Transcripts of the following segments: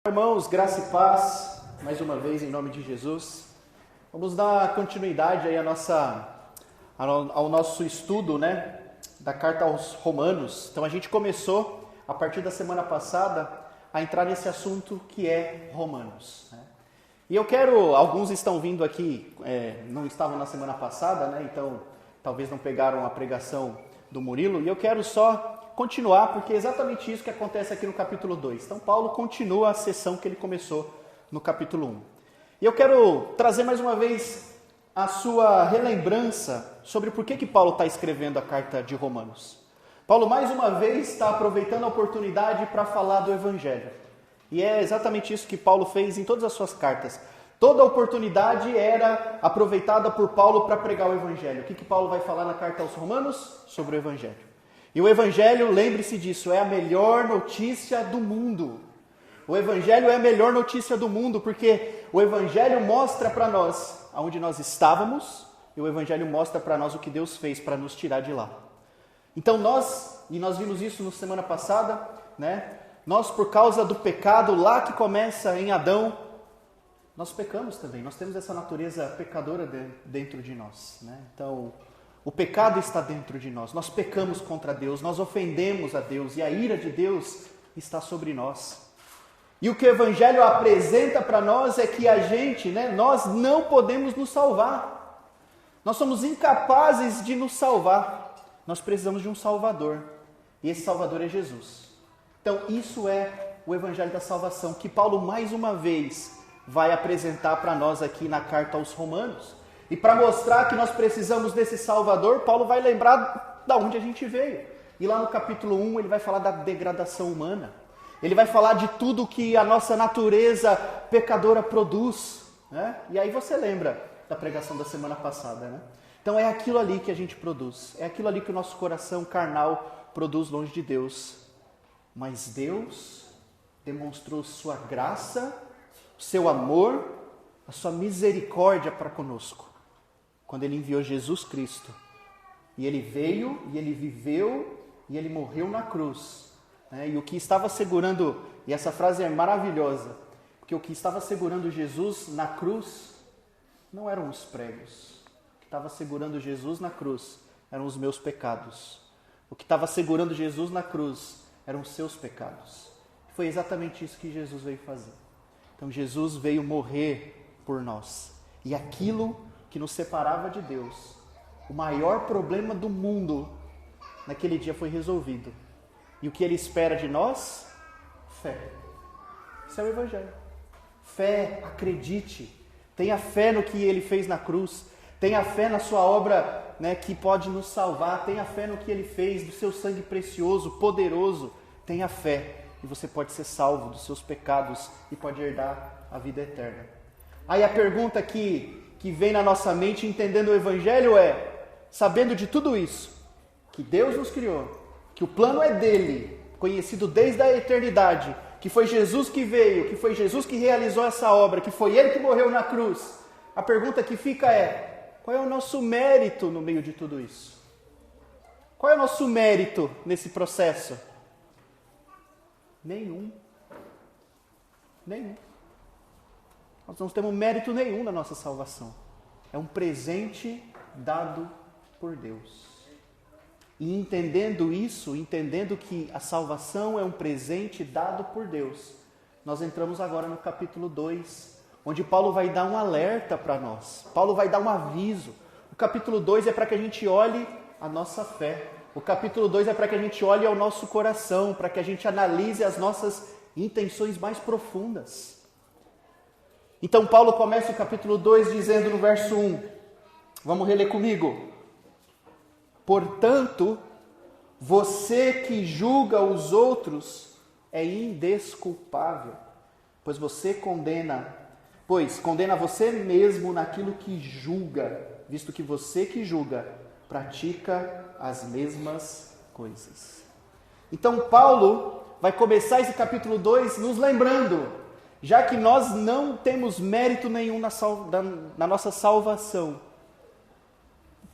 Irmãos, graça e paz, mais uma vez em nome de Jesus. Vamos dar continuidade aí ao nosso estudo, da carta aos Romanos. Então a gente começou, a partir da semana passada, a entrar nesse assunto que é Romanos. E eu quero, alguns estão vindo aqui, não estavam na semana passada, então talvez não pegaram a pregação do Murilo, e eu quero só continuar, porque é exatamente isso que acontece aqui no capítulo 2. Então Paulo continua a sessão que ele começou no capítulo 1. E eu quero trazer mais uma vez a sua relembrança sobre por que Paulo está escrevendo a carta de Romanos. Paulo mais uma vez está aproveitando a oportunidade para falar do Evangelho. E é exatamente isso que Paulo fez em todas as suas cartas. Toda oportunidade era aproveitada por Paulo para pregar o Evangelho. O que Paulo vai falar na carta aos Romanos? Sobre o Evangelho. E o Evangelho, lembre-se disso, é a melhor notícia do mundo. O Evangelho é a melhor notícia do mundo, porque o Evangelho mostra para nós aonde nós estávamos, e o Evangelho mostra para nós o que Deus fez para nos tirar de lá. Então nós vimos isso na semana passada, nós por causa do pecado lá que começa em Adão, nós pecamos também, nós temos essa natureza pecadora dentro de nós. Então, o pecado está dentro de nós, nós pecamos contra Deus, nós ofendemos a Deus e a ira de Deus está sobre nós. E o que o Evangelho apresenta para nós é que nós não podemos nos salvar. Nós somos incapazes de nos salvar. Nós precisamos de um Salvador. E esse Salvador é Jesus. Então isso é o Evangelho da salvação, que Paulo mais uma vez vai apresentar para nós aqui na carta aos Romanos. E para mostrar que nós precisamos desse Salvador, Paulo vai lembrar de onde a gente veio. E lá no capítulo 1 ele vai falar da degradação humana. Ele vai falar de tudo que a nossa natureza pecadora produz. E aí você lembra da pregação da semana passada. Então é aquilo ali que a gente produz. É aquilo ali que o nosso coração carnal produz longe de Deus. Mas Deus demonstrou sua graça, seu amor, a sua misericórdia para conosco. Quando ele enviou Jesus Cristo. E ele veio, e ele viveu, e ele morreu na cruz. E o que estava segurando, e essa frase é maravilhosa, porque o que estava segurando Jesus na cruz não eram os pregos. O que estava segurando Jesus na cruz eram os meus pecados. O que estava segurando Jesus na cruz eram os seus pecados. Foi exatamente isso que Jesus veio fazer. Então Jesus veio morrer por nós. E aquilo que nos separava de Deus, o maior problema do mundo, naquele dia foi resolvido. E o que ele espera de nós? Fé. Isso é o Evangelho. Fé, acredite. Tenha fé no que ele fez na cruz. Tenha fé na sua obra, que pode nos salvar. Tenha fé no que ele fez, do seu sangue precioso, poderoso. Tenha fé e você pode ser salvo dos seus pecados e pode herdar a vida eterna. Aí a pergunta que vem na nossa mente entendendo o Evangelho é, sabendo de tudo isso, que Deus nos criou, que o plano é dele, conhecido desde a eternidade, que foi Jesus que veio, que foi Jesus que realizou essa obra, que foi ele que morreu na cruz. A pergunta que fica é, qual é o nosso mérito no meio de tudo isso? Qual é o nosso mérito nesse processo? Nenhum. Nós não temos mérito nenhum na nossa salvação. É um presente dado por Deus. E entendendo isso, entendendo que a salvação é um presente dado por Deus, nós entramos agora no capítulo 2, onde Paulo vai dar um alerta para nós. Paulo vai dar um aviso. O capítulo 2 é para que a gente olhe a nossa fé. O capítulo 2 é para que a gente olhe ao nosso coração, para que a gente analise as nossas intenções mais profundas. Então Paulo começa o capítulo 2 dizendo no verso 1, vamos reler comigo. Portanto, você que julga os outros é indesculpável, pois condena você mesmo naquilo que julga, visto que você que julga pratica as mesmas coisas. Então Paulo vai começar esse capítulo 2 nos lembrando, já que nós não temos mérito nenhum na nossa salvação,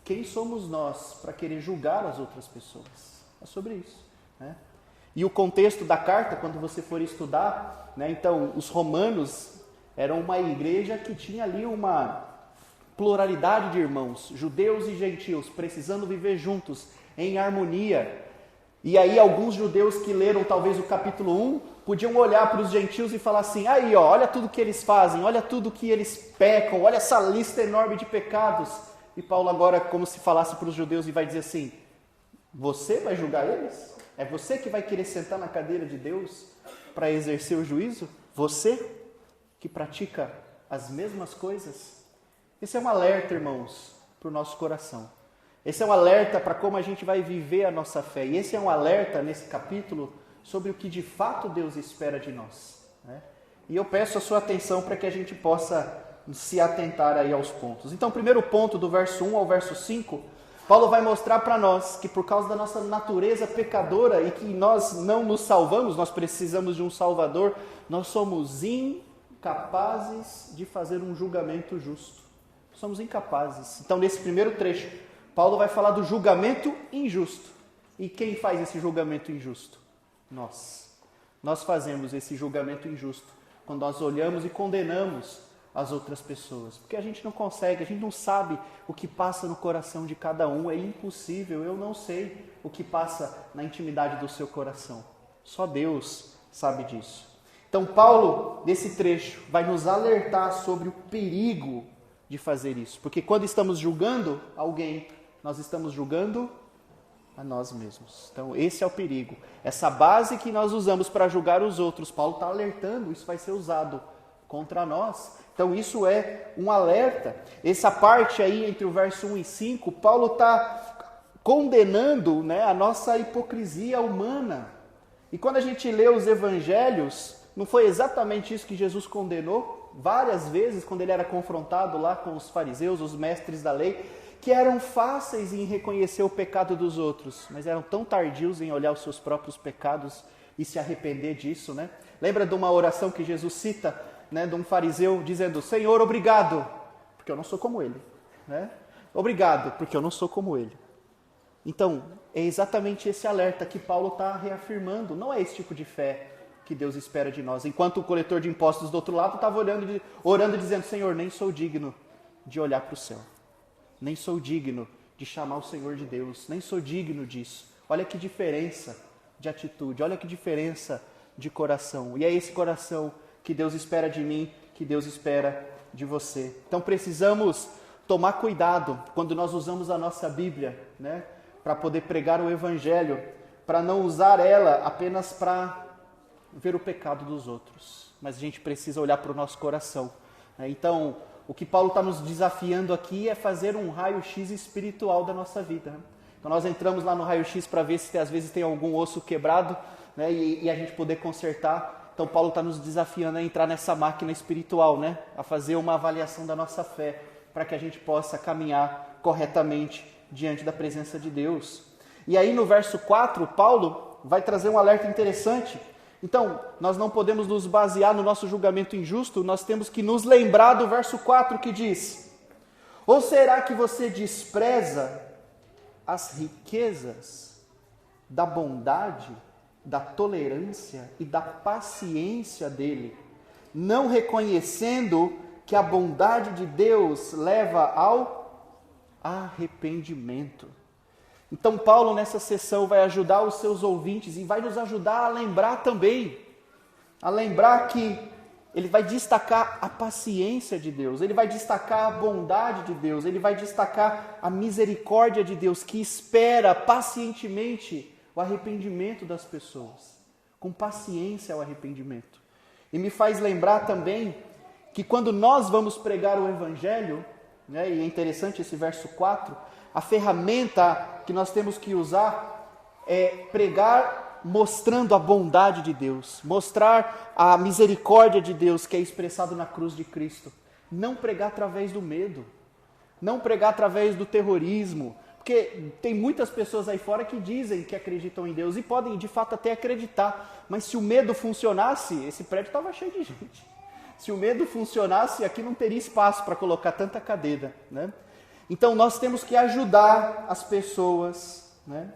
quem somos nós para querer julgar as outras pessoas? É sobre isso. E o contexto da carta, quando você for estudar, né? Então, os romanos eram uma igreja que tinha ali uma pluralidade de irmãos, judeus e gentios, precisando viver juntos, em harmonia. E aí alguns judeus que leram talvez o capítulo 1, podiam olhar para os gentios e falar assim, aí ó, olha tudo que eles fazem, olha tudo que eles pecam, olha essa lista enorme de pecados. E Paulo agora, como se falasse para os judeus, e vai dizer assim, você vai julgar eles? É você que vai querer sentar na cadeira de Deus para exercer o juízo? Você que pratica as mesmas coisas? Esse é um alerta, irmãos, para o nosso coração. Esse é um alerta para como a gente vai viver a nossa fé. E esse é um alerta, nesse capítulo, sobre o que de fato Deus espera de nós, né? E eu peço a sua atenção para que a gente possa se atentar aí aos pontos. Então, o primeiro ponto, do verso 1 ao verso 5, Paulo vai mostrar para nós que por causa da nossa natureza pecadora e que nós não nos salvamos, nós precisamos de um Salvador, nós somos incapazes de fazer um julgamento justo. Somos incapazes. Então, nesse primeiro trecho, Paulo vai falar do julgamento injusto. E quem faz esse julgamento injusto? Nós. Nós fazemos esse julgamento injusto quando nós olhamos e condenamos as outras pessoas. Porque a gente não consegue, a gente não sabe o que passa no coração de cada um. É impossível, eu não sei o que passa na intimidade do seu coração. Só Deus sabe disso. Então Paulo, nesse trecho, vai nos alertar sobre o perigo de fazer isso. Porque quando estamos julgando alguém, nós estamos julgando a nós mesmos. Então esse é o perigo. Essa base que nós usamos para julgar os outros, Paulo está alertando, isso vai ser usado contra nós. Então isso é um alerta. Essa parte aí entre o verso 1 e 5, Paulo está condenando, né, a nossa hipocrisia humana. E quando a gente lê os evangelhos, não foi exatamente isso que Jesus condenou? Várias vezes, quando ele era confrontado lá com os fariseus, os mestres da lei, que eram fáceis em reconhecer o pecado dos outros, mas eram tão tardios em olhar os seus próprios pecados e se arrepender disso, né? Lembra de uma oração que Jesus cita, né, de um fariseu dizendo, Senhor, obrigado, porque eu não sou como ele, né? Obrigado, porque eu não sou como ele. Então, é exatamente esse alerta que Paulo está reafirmando, não é esse tipo de fé que Deus espera de nós. Enquanto o coletor de impostos do outro lado estava orando e dizendo, Senhor, nem sou digno de olhar para o céu. Nem sou digno de chamar o Senhor de Deus. Nem sou digno disso. Olha que diferença de atitude. Olha que diferença de coração. E é esse coração que Deus espera de mim, que Deus espera de você. Então precisamos tomar cuidado quando nós usamos a nossa Bíblia, né, para poder pregar o Evangelho, para não usar ela apenas para ver o pecado dos outros. Mas a gente precisa olhar para o nosso coração, né? Então, o que Paulo está nos desafiando aqui é fazer um raio-x espiritual da nossa vida, né? Então nós entramos lá no raio-x para ver se às vezes tem algum osso quebrado, né, e a gente poder consertar. Então Paulo está nos desafiando a entrar nessa máquina espiritual, né, a fazer uma avaliação da nossa fé, para que a gente possa caminhar corretamente diante da presença de Deus. E aí no verso 4, Paulo vai trazer um alerta interessante. Então, nós não podemos nos basear no nosso julgamento injusto, nós temos que nos lembrar do verso 4 que diz, ou será que você despreza as riquezas da bondade, da tolerância e da paciência dele, não reconhecendo que a bondade de Deus leva ao arrependimento? Então Paulo nessa sessão vai ajudar os seus ouvintes e vai nos ajudar a lembrar também, a lembrar que ele vai destacar a paciência de Deus, ele vai destacar a bondade de Deus, ele vai destacar a misericórdia de Deus que espera pacientemente o arrependimento das pessoas, com paciência o arrependimento. E me faz lembrar também que quando nós vamos pregar o Evangelho, né, e é interessante esse verso 4, a ferramenta que nós temos que usar é pregar mostrando a bondade de Deus, mostrar a misericórdia de Deus que é expressado na cruz de Cristo. Não pregar através do medo, não pregar através do terrorismo, porque tem muitas pessoas aí fora que dizem que acreditam em Deus e podem de fato até acreditar, mas se o medo funcionasse, esse prédio estava cheio de gente. Se o medo funcionasse, aqui não teria espaço para colocar tanta cadeira, né? Então nós temos que ajudar as pessoas, né,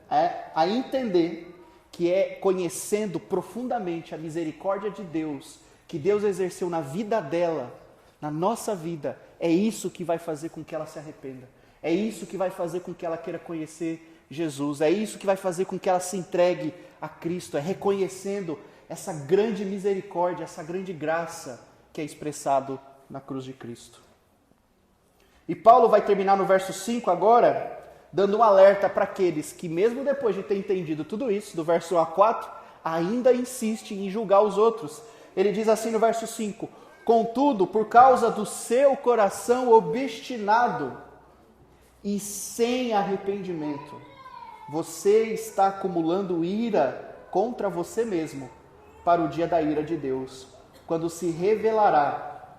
a entender que é conhecendo profundamente a misericórdia de Deus que Deus exerceu na vida dela, na nossa vida, é isso que vai fazer com que ela se arrependa. É isso que vai fazer com que ela queira conhecer Jesus. É isso que vai fazer com que ela se entregue a Cristo. É reconhecendo essa grande misericórdia, essa grande graça que é expressado na cruz de Cristo. E Paulo vai terminar no verso 5 agora, dando um alerta para aqueles que, mesmo depois de ter entendido tudo isso, do verso 1 a 4, ainda insistem em julgar os outros. Ele diz assim no verso 5: contudo, por causa do seu coração obstinado e sem arrependimento, você está acumulando ira contra você mesmo para o dia da ira de Deus, quando se revelará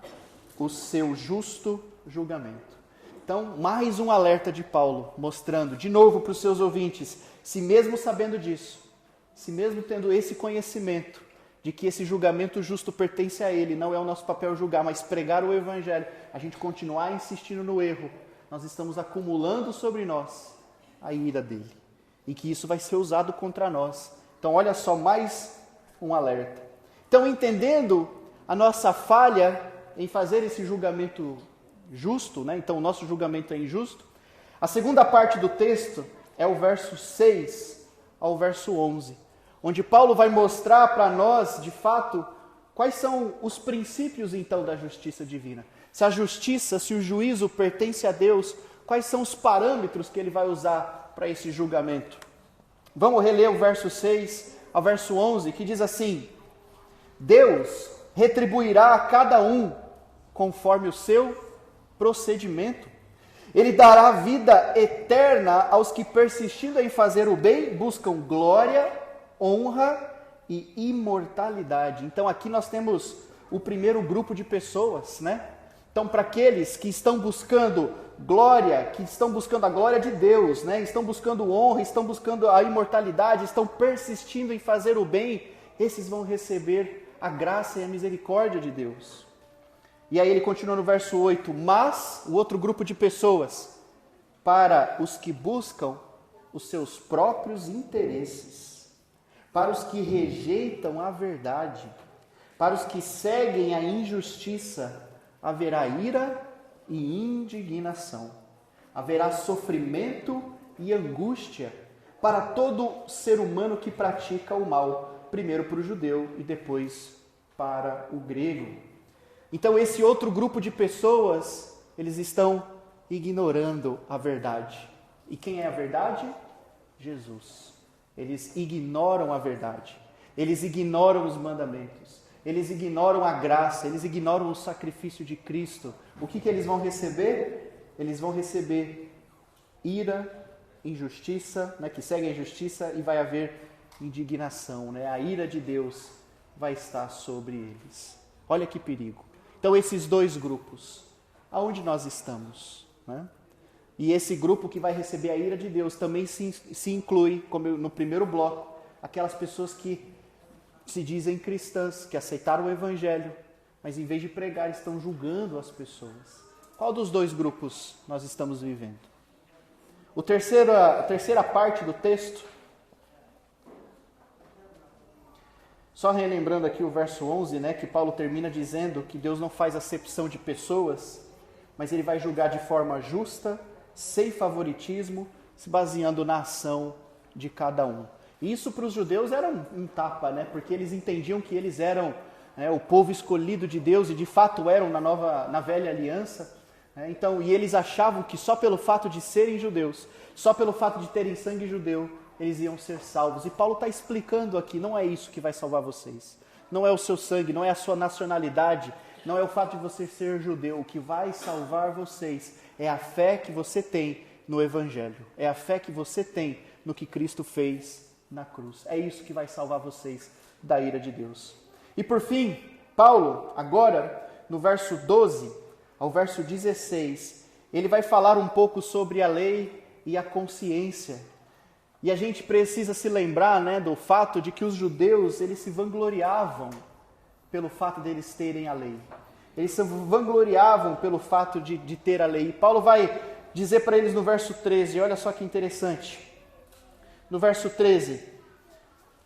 o seu justo julgamento. Então, mais um alerta de Paulo, mostrando de novo para os seus ouvintes, se mesmo sabendo disso, se mesmo tendo esse conhecimento de que esse julgamento justo pertence a ele, não é o nosso papel julgar, mas pregar o Evangelho, a gente continuar insistindo no erro, nós estamos acumulando sobre nós a ira dele. E que isso vai ser usado contra nós. Então, olha só, mais um alerta. Então, entendendo a nossa falha em fazer esse julgamento justo, né? Então o nosso julgamento é injusto, a segunda parte do texto é o verso 6 ao verso 11, onde Paulo vai mostrar para nós, de fato, quais são os princípios então da justiça divina. Se a justiça, se o juízo pertence a Deus, quais são os parâmetros que ele vai usar para esse julgamento? Vamos reler o verso 6 ao verso 11, que diz assim: Deus retribuirá a cada um conforme o seu procedimento. Ele dará vida eterna aos que, persistindo em fazer o bem, buscam glória, honra e imortalidade. Então aqui nós temos o primeiro grupo de pessoas, né? Então, para aqueles que estão buscando glória, que estão buscando a glória de Deus, né? Estão buscando honra, estão buscando a imortalidade, estão persistindo em fazer o bem, esses vão receber a graça e a misericórdia de Deus. E aí ele continua no verso 8, mas o outro grupo de pessoas, para os que buscam os seus próprios interesses, para os que rejeitam a verdade, para os que seguem a injustiça, haverá ira e indignação, haverá sofrimento e angústia para todo ser humano que pratica o mal, primeiro para o judeu e depois para o grego. Então esse outro grupo de pessoas, eles estão ignorando a verdade. E quem é a verdade? Jesus. Eles ignoram a verdade. Eles ignoram os mandamentos. Eles ignoram a graça. Eles ignoram o sacrifício de Cristo. O que eles vão receber? Eles vão receber ira, injustiça, né, que segue a injustiça, e vai haver indignação. Né? A ira de Deus vai estar sobre eles. Olha que perigo. Então esses dois grupos, aonde nós estamos? Né? E esse grupo que vai receber a ira de Deus também se inclui, como no primeiro bloco, aquelas pessoas que se dizem cristãs, que aceitaram o Evangelho, mas em vez de pregar estão julgando as pessoas. Qual dos dois grupos nós estamos vivendo? A terceira parte do texto, só relembrando aqui o verso 11, né, que Paulo termina dizendo que Deus não faz acepção de pessoas, mas ele vai julgar de forma justa, sem favoritismo, se baseando na ação de cada um. E isso para os judeus era um tapa, né, porque eles entendiam que eles eram o povo escolhido de Deus e de fato eram na velha aliança. Então, e eles achavam que só pelo fato de serem judeus, só pelo fato de terem sangue judeu, eles iam ser salvos. E Paulo está explicando aqui, não é isso que vai salvar vocês. Não é o seu sangue, não é a sua nacionalidade, não é o fato de você ser judeu. O que vai salvar vocês é a fé que você tem no Evangelho. É a fé que você tem no que Cristo fez na cruz. É isso que vai salvar vocês da ira de Deus. E por fim, Paulo, agora, no verso 12 ao verso 16, ele vai falar um pouco sobre a lei e a consciência. E a gente precisa se lembrar, né, do fato de que os judeus, eles se vangloriavam pelo fato deles terem a lei. Eles se vangloriavam pelo fato de ter a lei. E Paulo vai dizer para eles no verso 13, olha só que interessante. No verso 13,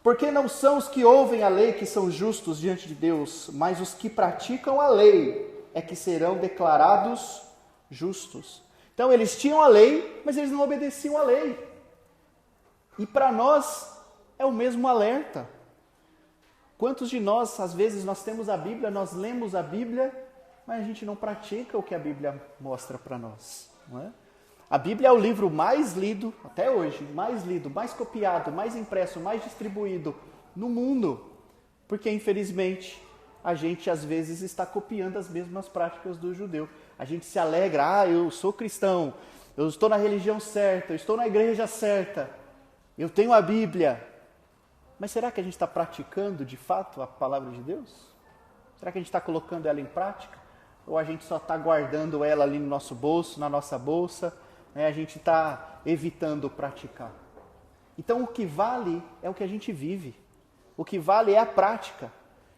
Porque não são os que ouvem a lei que são justos diante de Deus, mas os que praticam a lei é que serão declarados justos. Então eles tinham a lei, mas eles não obedeciam a lei. E para nós é o mesmo alerta. Quantos de nós, às vezes, nós temos a Bíblia, nós lemos a Bíblia, mas a gente não pratica o que a Bíblia mostra para nós, não é? A Bíblia é o livro mais lido, até hoje, mais lido, mais copiado, mais impresso, mais distribuído no mundo. Porque, infelizmente, a gente às vezes está copiando as mesmas práticas do judeu. A gente se alegra, eu sou cristão, eu estou na religião certa, eu estou na igreja certa, eu tenho a Bíblia. Mas será que a gente está praticando de fato a palavra de Deus? Será que a gente está colocando ela em prática? Ou a gente só está guardando ela ali no nosso bolso, na nossa bolsa? A gente está evitando praticar. Então o que vale é o que a gente vive. O que vale é a prática.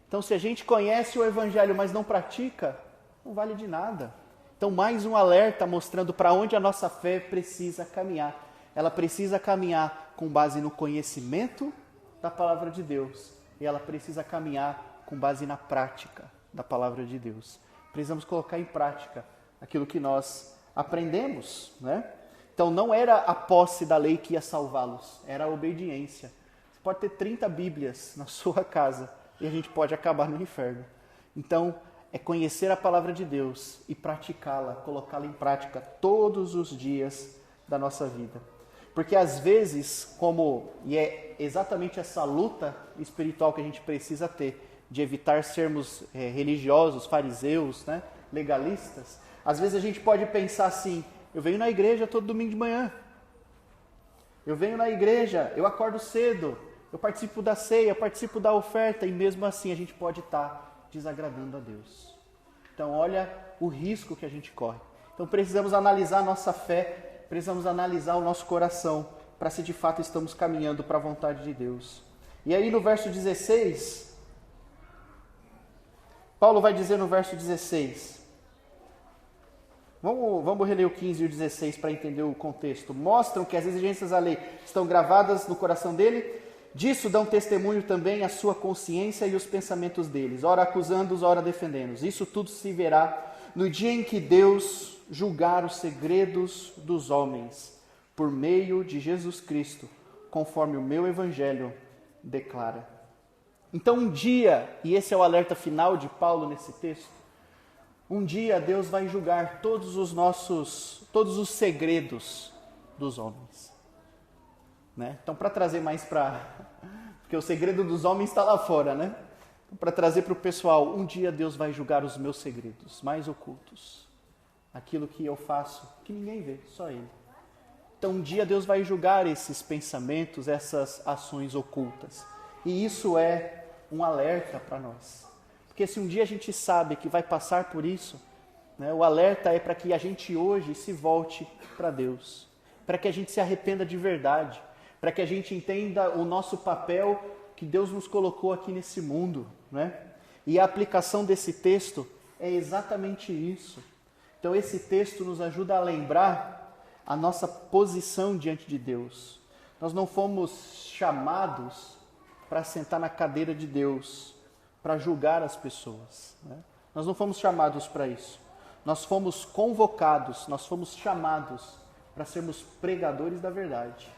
Então se a gente conhece o Evangelho, mas não pratica, não vale de nada. Então mais um alerta mostrando para onde a nossa fé precisa caminhar. Ela precisa caminhar com base no conhecimento da palavra de Deus. E ela precisa caminhar com base na prática da palavra de Deus. Precisamos colocar em prática aquilo que nós aprendemos, né? Então não era a posse da lei que ia salvá-los, era a obediência. Você pode ter 30 Bíblias na sua casa e a gente pode acabar no inferno. Então é conhecer a palavra de Deus e praticá-la, colocá-la em prática todos os dias da nossa vida. Porque às vezes, e é exatamente essa luta espiritual que a gente precisa ter, de evitar sermos religiosos, fariseus, né, legalistas, às vezes a gente pode pensar assim, eu venho na igreja todo domingo de manhã, eu venho na igreja, eu acordo cedo, eu participo da ceia, eu participo da oferta, e mesmo assim a gente pode estar desagradando a Deus. Então olha o risco que a gente corre. Então precisamos analisar a nossa fé, precisamos analisar o nosso coração, para se de fato estamos caminhando para a vontade de Deus. E aí no verso 16, Paulo vai dizer no verso 16, vamos reler o 15 e o 16 para entender o contexto. Mostram que as exigências da lei estão gravadas no coração dele, disso dão testemunho também a sua consciência e os pensamentos deles, ora acusando-os, ora defendendo-os. Isso tudo se verá no dia em que Deus julgar os segredos dos homens, por meio de Jesus Cristo, conforme o meu evangelho declara. Então um dia, e esse é o alerta final de Paulo nesse texto, um dia Deus vai julgar todos os segredos dos homens. Né? Então para trazer mais porque o segredo dos homens está lá fora, né? Então, para trazer para o pessoal, um dia Deus vai julgar os meus segredos mais ocultos. Aquilo que eu faço, que ninguém vê, só Ele. Então um dia Deus vai julgar esses pensamentos, essas ações ocultas. E isso é um alerta para nós. Porque se um dia a gente sabe que vai passar por isso, né, o alerta é para que a gente hoje se volte para Deus. Para que a gente se arrependa de verdade. Para que a gente entenda o nosso papel que Deus nos colocou aqui nesse mundo. Né? E a aplicação desse texto é exatamente isso. Então esse texto nos ajuda a lembrar a nossa posição diante de Deus. Nós não fomos chamados para sentar na cadeira de Deus, para julgar as pessoas. Né? Nós não fomos chamados para isso. Nós fomos convocados, nós fomos chamados para sermos pregadores da verdade.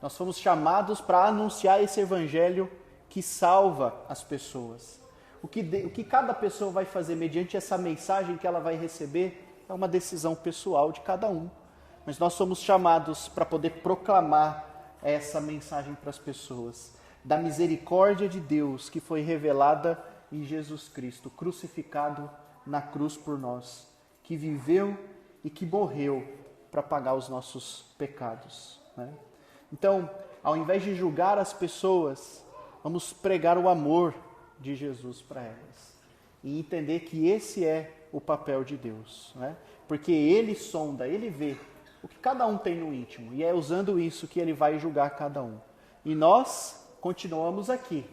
Nós fomos chamados para anunciar esse evangelho que salva as pessoas. O que cada pessoa vai fazer mediante essa mensagem que ela vai receber é uma decisão pessoal de cada um. Mas nós somos chamados para poder proclamar essa mensagem para as pessoas. Da misericórdia de Deus que foi revelada em Jesus Cristo, crucificado na cruz por nós, que viveu e que morreu para pagar os nossos pecados. Né? Então, ao invés de julgar as pessoas, vamos pregar o amor de Jesus para elas. E entender que esse é o papel de Deus. Né? Porque Ele sonda, Ele vê o que cada um tem no íntimo. E é usando isso que Ele vai julgar cada um. E nós continuamos aqui,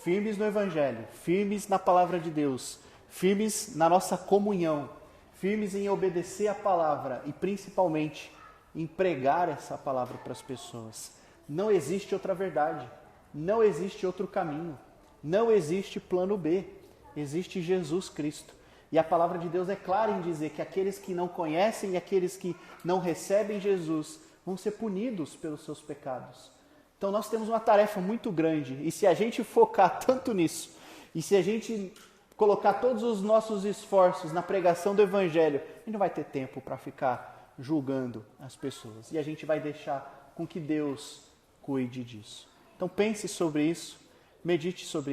firmes no Evangelho, firmes na Palavra de Deus, firmes na nossa comunhão, firmes em obedecer a palavra e principalmente em pregar essa palavra para as pessoas. Não existe outra verdade. Não existe outro caminho. Não existe plano B. Existe Jesus Cristo. E a palavra de Deus é clara em dizer que aqueles que não conhecem e aqueles que não recebem Jesus vão ser punidos pelos seus pecados. Então nós temos uma tarefa muito grande. E se a gente focar tanto nisso, e se a gente colocar todos os nossos esforços na pregação do Evangelho, a gente não vai ter tempo para ficar julgando as pessoas. E a gente vai deixar com que Deus cuide disso. Então pense sobre isso, medite sobre isso.